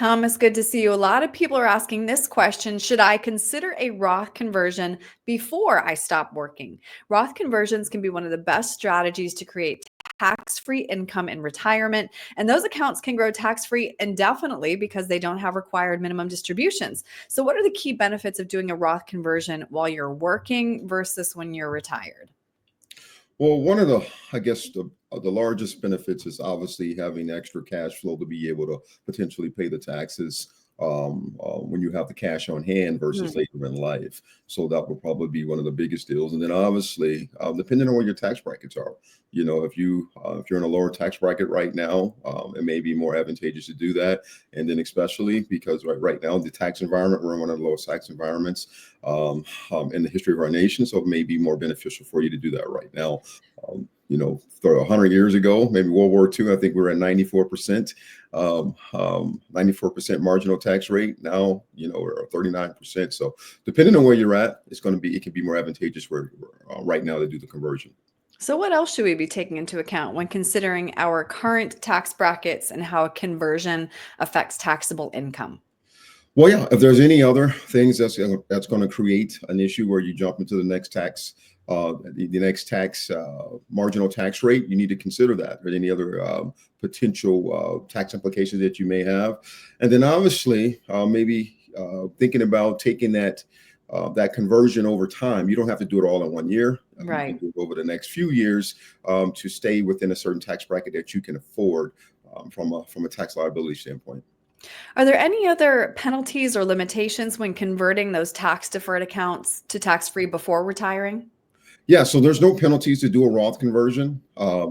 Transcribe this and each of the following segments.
Thomas, good to see you. A lot of people are asking this question: should I consider a Roth conversion before I stop working? Roth conversions can be one of the best strategies to create tax-free income in retirement. And those accounts can grow tax-free indefinitely because they don't have required minimum distributions. So what are the key benefits of doing a Roth conversion while you're working versus when you're retired? Well, one of the, I guess, the largest benefits is obviously having extra cash flow to be able to potentially pay the taxes when you have the cash on hand versus later in life. So that will probably be one of the biggest deals. And then obviously, depending on what your tax brackets are, if you're in a lower tax bracket right now, it may be more advantageous to do that. And then especially because right now the tax environment, we're in one of the lowest tax environments in the history of our nation. So it may be more beneficial for you to do that right now. 100 years ago, maybe World War II, I think we were at 94%, 94% marginal tax rate. Now, we're at 39%. So depending on where you're at, it can be more advantageous right now to do the conversion. So what else should we be taking into account when considering our current tax brackets and how a conversion affects taxable income? Well, yeah, if there's any other things that's going to create an issue where you jump into the next tax, the next tax marginal tax rate, you need to consider that, or any other potential tax implications that you may have. And then obviously, maybe thinking about taking that conversion over time. You don't have to do it all in 1 year. Right. You can do it over the next few years to stay within a certain tax bracket that you can afford from a tax liability standpoint. Are there any other penalties or limitations when converting those tax deferred accounts to tax-free before retiring? Yeah, so there's no penalties to do a Roth conversion.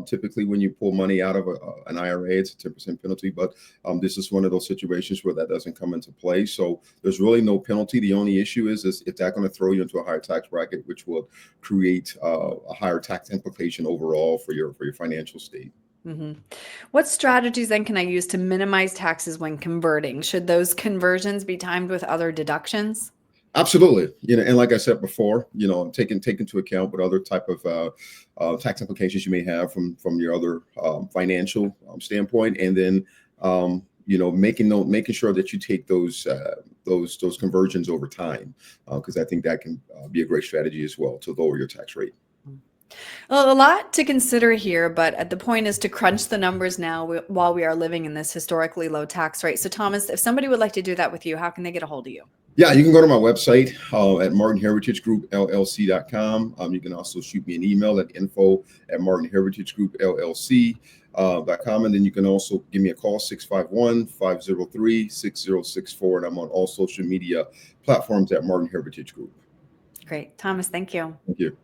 Typically, when you pull money out of an IRA, it's a 10% penalty, but this is one of those situations where that doesn't come into play. So there's really no penalty. The only issue is that's going to throw you into a higher tax bracket, which will create a higher tax implication overall for your financial state. What strategies then can I use to minimize taxes when converting? Should those conversions be timed with other deductions? Absolutely. And like I said before, take into account what other type of tax implications you may have from your other financial standpoint, and then making sure that you take those conversions over time, because I think that can be a great strategy as well to lower your tax rate. Well, a lot to consider here, but the point is to crunch the numbers now while we are living in this historically low tax rate. So Thomas, if somebody would like to do that with you, how can they get a hold of you? Yeah, you can go to my website at martinheritagegroupllc.com. You can also shoot me an email at info@martinheritagegroupllc.com. And then you can also give me a call, 651-503-6064. And I'm on all social media platforms at Martin Heritage Group. Great. Thomas, thank you. Thank you.